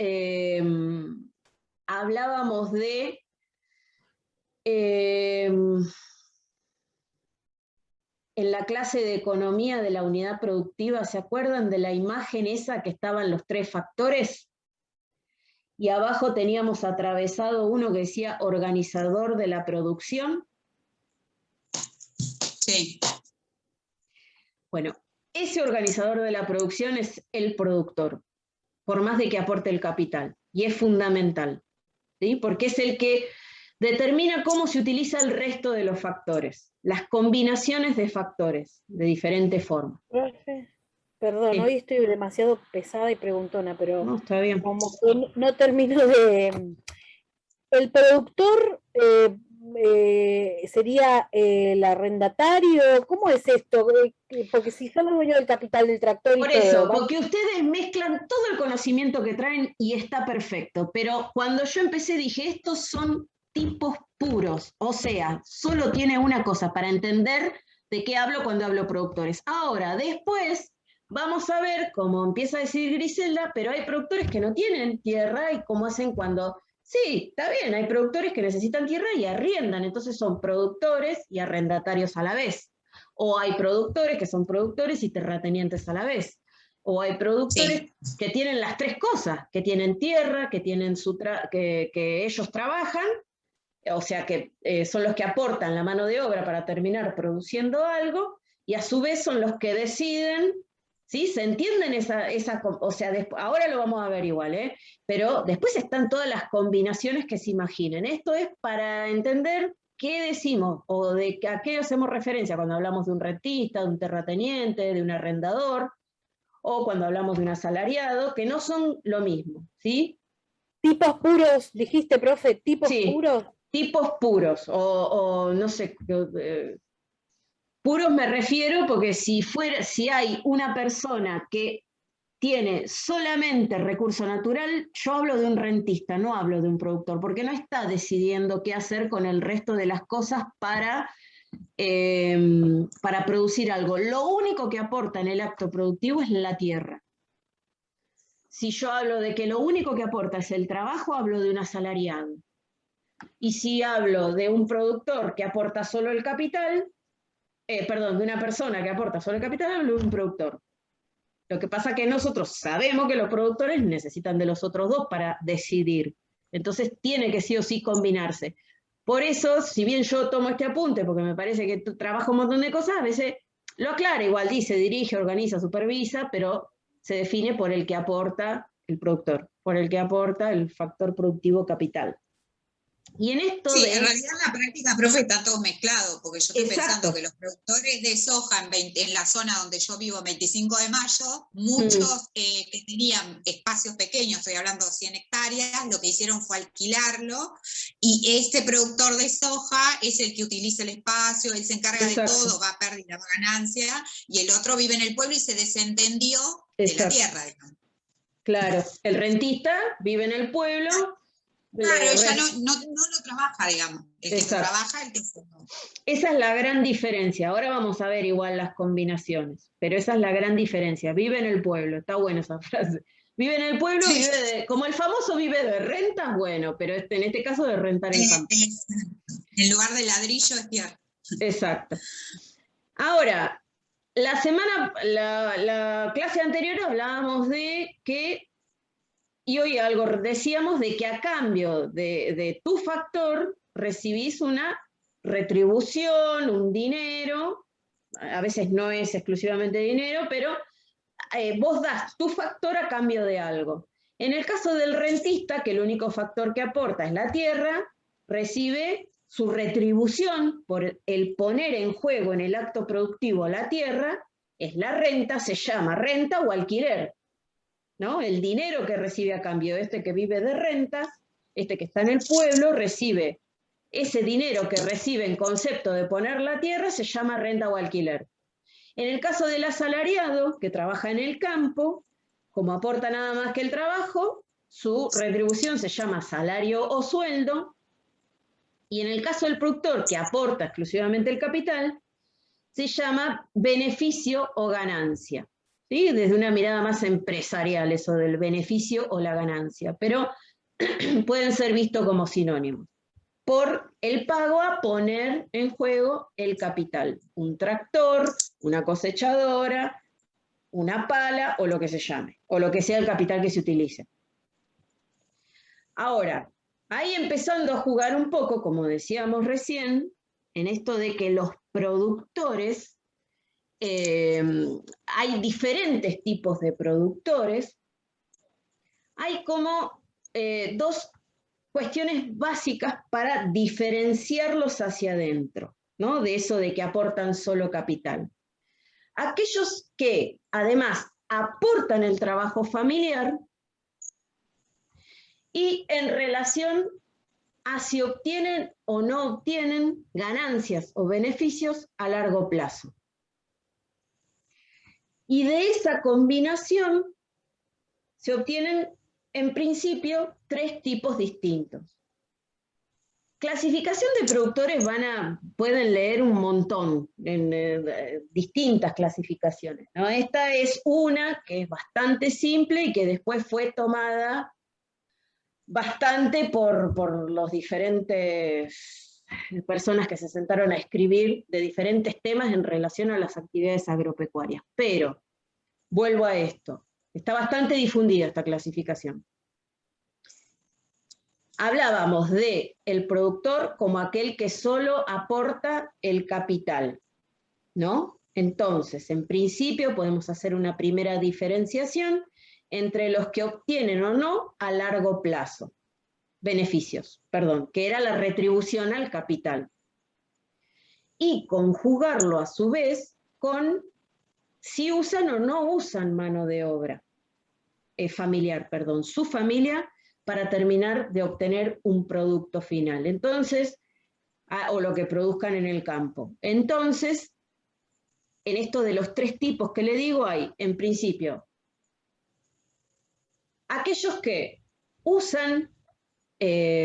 hablábamos de en la clase de economía de la unidad productiva, ¿se acuerdan de la imagen esa que estaban los 3 factores? Y abajo teníamos atravesado uno que decía organizador de la producción. Sí. Bueno, ese organizador de la producción es el productor, por más de que aporte el capital. y es fundamental, ¿sí? Porque es el que determina cómo se utiliza el resto de los factores, las combinaciones de factores de diferentes formas. Profe, perdón, Sí. hoy estoy demasiado pesada y preguntona, pero No, está bien. como que no termino de... El productor sería el arrendatario, ¿cómo es esto? Porque si son los dueños del capital del tractor y Por todo, eso, ¿va? porque ustedes mezclan todo el conocimiento que traen y está perfecto, pero cuando yo empecé dije, estos son tipos puros, o sea, solo tiene una cosa para entender de qué hablo cuando hablo productores. Ahora, después, vamos a ver, como empieza a decir Griselda, pero hay productores que no tienen tierra y cómo hacen cuando... Sí, está bien, hay productores que necesitan tierra y arriendan, entonces son productores y arrendatarios a la vez. O hay productores que son productores y terratenientes a la vez. O hay productores que tienen las tres cosas, que tienen tierra, que, tienen que ellos trabajan, o sea que son los que aportan la mano de obra para terminar produciendo algo, y a su vez son los que deciden, ¿sí? ¿Se entienden o sea, ahora lo vamos a ver igual, pero después están todas las combinaciones que se imaginen. Esto es para entender qué decimos o a qué hacemos referencia cuando hablamos de un rentista, de un terrateniente, de un arrendador, o cuando hablamos de un asalariado, que no son lo mismo, ¿sí? Tipos puros, dijiste, profe, tipos puros. Tipos puros, o no sé, puros me refiero porque si hay una persona que tiene solamente recurso natural, yo hablo de un rentista, no hablo de un productor, porque no está decidiendo qué hacer con el resto de las cosas para producir algo. Lo único que aporta en el acto productivo es la tierra. Si yo hablo de que lo único que aporta es el trabajo, hablo de un asalariado. Y si hablo de un productor que aporta solo el capital, de una persona que aporta solo el capital, hablo de un productor. Lo que pasa es que nosotros sabemos que los productores necesitan de los otros dos para decidir. Entonces tiene que sí o sí combinarse. Por eso, si bien yo tomo este apunte, porque me parece que trabajo un montón de cosas, a veces lo aclara, igual dice, dirige, organiza, supervisa, pero se define por el que aporta el productor, por el que aporta el factor productivo capital. Y en esto sí, en realidad en la práctica, profe, está todo mezclado, porque yo estoy Exacto. pensando que los productores de soja en la zona donde yo vivo, 25 de mayo, muchos que tenían espacios pequeños, estoy hablando de 100 hectáreas, lo que hicieron fue alquilarlo, y este productor de soja es el que utiliza el espacio, él se encarga de todo, va a pérdida, va a ganancia, y el otro vive en el pueblo y se desentendió de la tierra, digamos. Claro, el rentista vive en el pueblo. Claro, ella no lo trabaja, digamos. El que trabaja, el que se... Esa es la gran diferencia. Ahora vamos a ver igual las combinaciones, pero esa es la gran diferencia. Vive en el pueblo, está buena esa frase. Vive en el pueblo, como el famoso vive de rentas, bueno, pero en este caso de rentar en campo. En lugar de ladrillo es tierra. Exacto. Ahora, la clase anterior hablábamos de que, y hoy algo decíamos, de que a cambio de tu factor recibís una retribución, un dinero, a veces no es exclusivamente dinero, pero vos das tu factor a cambio de algo. En el caso del rentista, que el único factor que aporta es la tierra, recibe su retribución por el poner en juego en el acto productivo la tierra, es la renta, se llama renta o alquiler, ¿no? El dinero que recibe a cambio, este que vive de rentas, este que está en el pueblo, recibe ese dinero que recibe en concepto de poner la tierra, se llama renta o alquiler. En el caso del asalariado, que trabaja en el campo, como aporta nada más que el trabajo, su retribución se llama salario o sueldo, y en el caso del productor, que aporta exclusivamente el capital, se llama beneficio o ganancia. ¿Sí? Desde una mirada más empresarial, eso del beneficio o la ganancia, pero pueden ser vistos como sinónimos. Por el pago a poner en juego el capital, un tractor, una cosechadora, una pala o lo que se llame, o lo que sea el capital que se utilice. Ahora, ahí empezando a jugar un poco, como decíamos recién, en esto de que los productores, hay diferentes tipos de productores, hay como dos cuestiones básicas para diferenciarlos hacia adentro, ¿no? De eso de que aportan solo capital. Aquellos que además aportan el trabajo familiar y en relación a si obtienen o no obtienen ganancias o beneficios a largo plazo. Y de esa combinación se obtienen, en principio, 3 tipos distintos. Clasificación de productores pueden leer un montón, en distintas clasificaciones, ¿no? Esta es una que es bastante simple y que después fue tomada bastante por los diferentes personas que se sentaron a escribir de diferentes temas en relación a las actividades agropecuarias. Pero, vuelvo a esto, está bastante difundida esta clasificación. Hablábamos de el productor como aquel que solo aporta el capital, ¿no? Entonces, en principio podemos hacer una primera diferenciación entre los que obtienen o no a largo plazo, beneficios, perdón, que era la retribución al capital. Y conjugarlo a su vez con si usan o no usan mano de obra familiar, perdón, su familia, para terminar de obtener un producto final. Entonces, o lo que produzcan en el campo. Entonces, en esto de los 3 tipos que le digo hay, en principio, aquellos que usan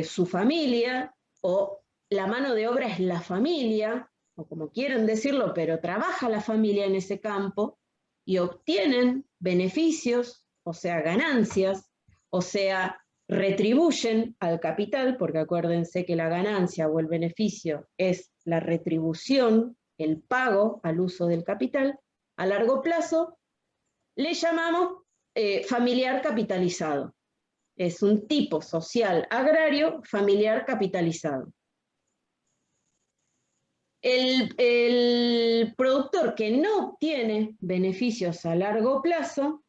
su familia, o la mano de obra es la familia, o como quieran decirlo, pero trabaja la familia en ese campo, y obtienen beneficios, o sea, ganancias, o sea, retribuyen al capital, porque acuérdense que la ganancia o el beneficio es la retribución, el pago al uso del capital, a largo plazo, le llamamos familiar capitalizado. Es un tipo social agrario familiar capitalizado. El productor que no obtiene beneficios a largo plazo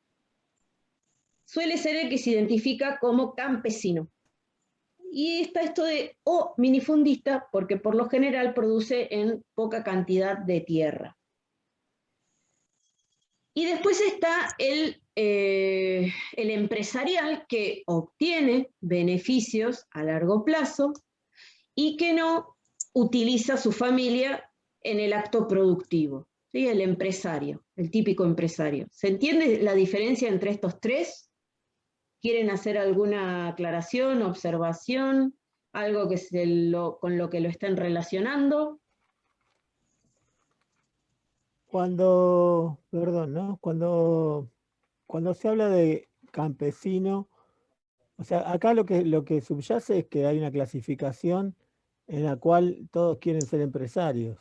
suele ser el que se identifica como campesino. Y está esto de minifundista, porque por lo general produce en poca cantidad de tierra. Y después está el empresarial, que obtiene beneficios a largo plazo y que no utiliza su familia en el acto productivo. ¿Sí? El empresario, el típico empresario. ¿Se entiende la diferencia entre estos 3? ¿Quieren hacer alguna aclaración, observación, algo que con lo que lo estén relacionando? Cuando se habla de campesino, o sea, acá lo que subyace es que hay una clasificación en la cual todos quieren ser empresarios.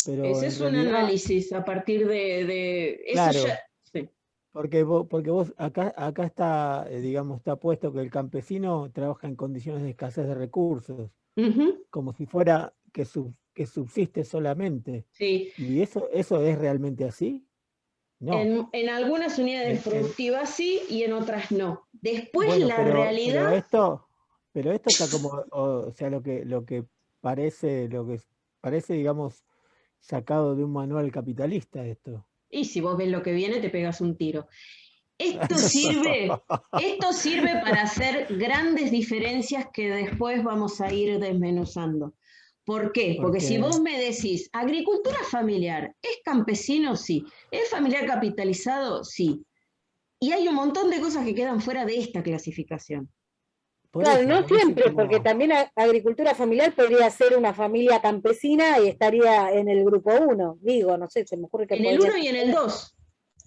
Pero ese es un análisis a partir de eso. Claro, ya, sí. porque vos acá está, digamos, está puesto que el campesino trabaja en condiciones de escasez de recursos, como si fuera que subsiste solamente. Sí. ¿Y eso es realmente así? No. En algunas unidades productivas sí, y en otras no. Después bueno, la realidad... Pero esto está como, o sea, lo que parece, digamos, sacado de un manual capitalista esto. Y si vos ves lo que viene, te pegas un tiro. Esto sirve para hacer grandes diferencias que después vamos a ir desmenuzando. ¿Por qué? Porque si vos me decís, agricultura familiar, ¿es campesino? Sí. ¿Es familiar capitalizado? Sí. Y hay un montón de cosas que quedan fuera de esta clasificación. Claro, no siempre, porque también agricultura familiar podría ser una familia campesina y estaría en el grupo 1, digo, no sé, se me ocurre que en el 1 y en el 2.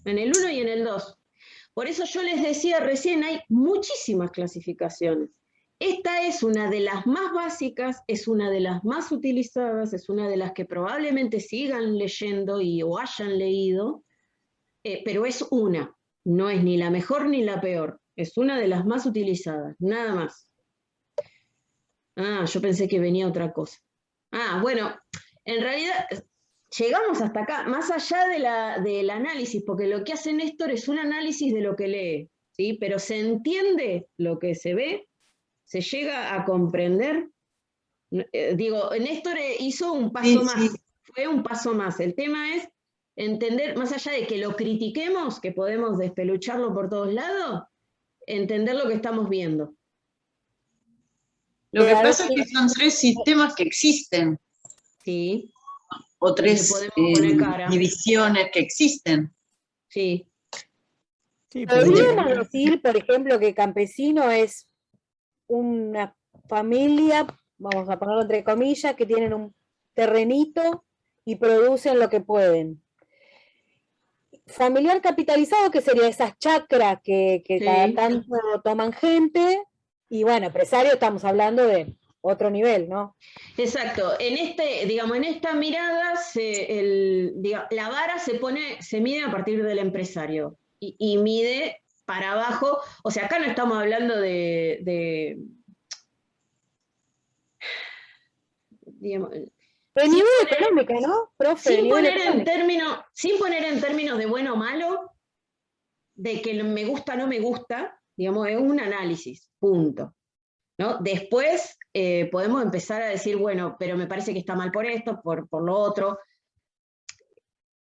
En el 1 y en el 2. Por eso yo les decía recién, hay muchísimas clasificaciones. Esta es una de las más básicas, es una de las más utilizadas, es una de las que probablemente sigan leyendo o hayan leído, pero es una, no es ni la mejor ni la peor, es una de las más utilizadas, nada más. Yo pensé que venía otra cosa. Bueno, en realidad llegamos hasta acá, más allá del análisis, porque lo que hace Néstor es un análisis de lo que lee. ¿sí? Pero se entiende lo que se ve, se llega a comprender. Digo, Néstor hizo un paso más, fue un paso más. El tema es entender, más allá de que lo critiquemos, que podemos despelucharlo por todos lados, entender lo que estamos viendo. Lo que pasa es que son 3 sistemas que existen. Sí. O 3 divisiones que existen. Sí. ¿Podríamos decir, por ejemplo, que campesino es una familia, vamos a ponerlo entre comillas, que tienen un terrenito y producen lo que pueden? Familiar capitalizado, que sería esas chacras que cada tanto toman gente, y bueno, empresario estamos hablando de otro nivel, ¿no? Exacto. En esta mirada, la vara se mide a partir del empresario y mide para abajo. O sea, acá no estamos hablando de digamos, de nivel económico, ¿no, profe? Sin poner en términos de bueno o malo, de que me gusta o no me gusta, digamos, es un análisis, punto. ¿No? Después podemos empezar a decir, bueno, pero me parece que está mal por esto, por lo otro.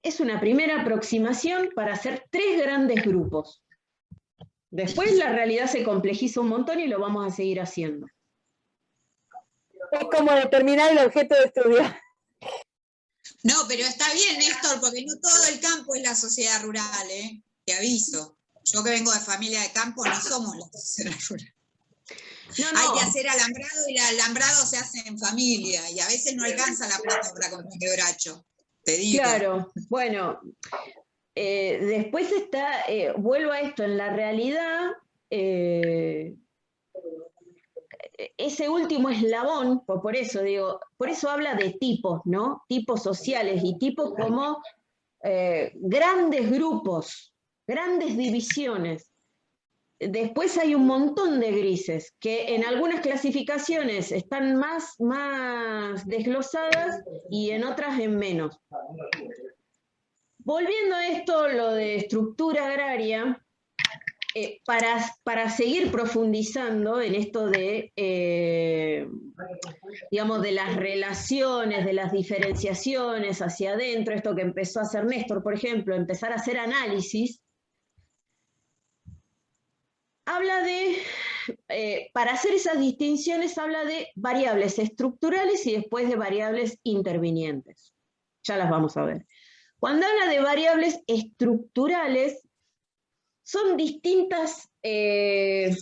Es una primera aproximación para hacer 3 grandes grupos. Después la realidad se complejiza un montón y lo vamos a seguir haciendo. Es como determinar el objeto de estudio. No, pero está bien, Néstor, porque no todo el campo es la sociedad rural, ¿eh? Te aviso. Yo que vengo de familia de campo, no somos la sociedad rural. No. Hay que hacer alambrado y el alambrado se hace en familia y a veces no alcanza la plata para comprar quebracho, te digo. Claro, bueno, después está, vuelvo a esto, en la realidad, ese último eslabón, por eso digo, por eso habla de tipos, ¿no? Tipos sociales y tipos como grandes grupos, grandes divisiones. Después hay un montón de grises, que en algunas clasificaciones están más desglosadas y en otras en menos. Volviendo a esto, lo de estructura agraria, para seguir profundizando en esto de, digamos, de las relaciones, de las diferenciaciones hacia adentro, esto que empezó a hacer Néstor, por ejemplo, empezar a hacer análisis, habla de, para hacer esas distinciones, habla de variables estructurales y después de variables intervinientes. Ya las vamos a ver. Cuando habla de variables estructurales, son distintas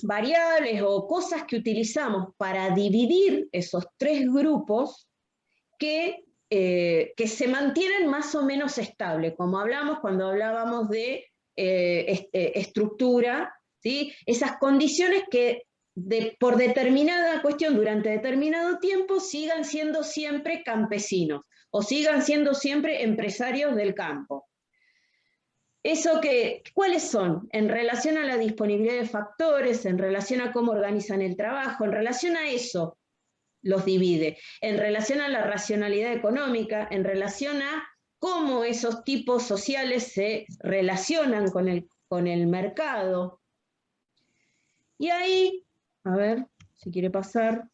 variables o cosas que utilizamos para dividir esos 3 grupos que se mantienen más o menos estables, como hablamos cuando hablábamos de estructura, ¿sí? Esas condiciones que por determinada cuestión, durante determinado tiempo, sigan siendo siempre campesinos o sigan siendo siempre empresarios del campo. ¿Cuáles son? En relación a la disponibilidad de factores, en relación a cómo organizan el trabajo, en relación a eso los divide, en relación a la racionalidad económica, en relación a cómo esos tipos sociales se relacionan con el mercado. Y ahí, a ver si quiere pasar.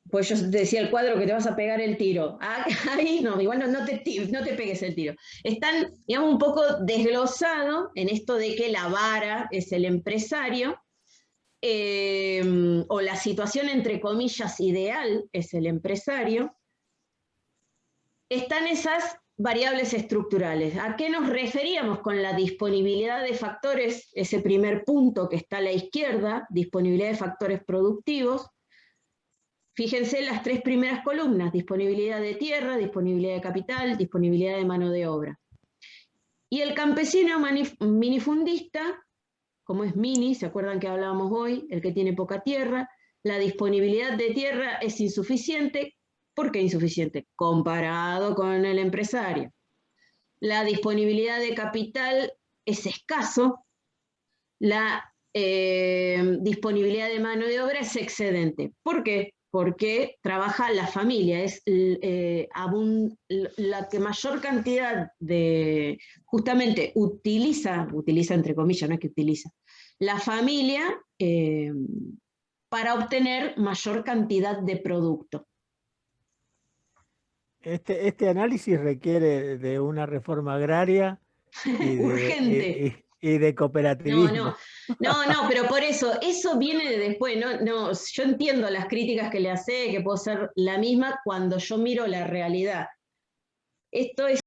Pues yo te decía el cuadro que te vas a pegar el tiro. Ahí no, igual no te pegues el tiro. Están, digamos, un poco desglosados en esto de que la vara es el empresario, o la situación entre comillas ideal es el empresario. Están esas variables estructurales. ¿A qué nos referíamos con la disponibilidad de factores? Ese primer punto que está a la izquierda, disponibilidad de factores productivos. Fíjense las 3 primeras columnas: disponibilidad de tierra, disponibilidad de capital, disponibilidad de mano de obra. Y el campesino minifundista, como es mini, ¿se acuerdan que hablábamos hoy? El que tiene poca tierra, la disponibilidad de tierra es insuficiente. ¿Por qué insuficiente? Comparado con el empresario. La disponibilidad de capital es escaso. La disponibilidad de mano de obra es excedente. ¿Por qué? porque trabaja la familia, es la que mayor cantidad de, justamente utiliza entre comillas, no es que utiliza, la familia para obtener mayor cantidad de producto. Este análisis requiere de una reforma agraria Urgente. y de cooperativismo. No, pero por eso viene de después, no, yo entiendo las críticas que le hace, que puedo ser la misma cuando yo miro la realidad. Esto es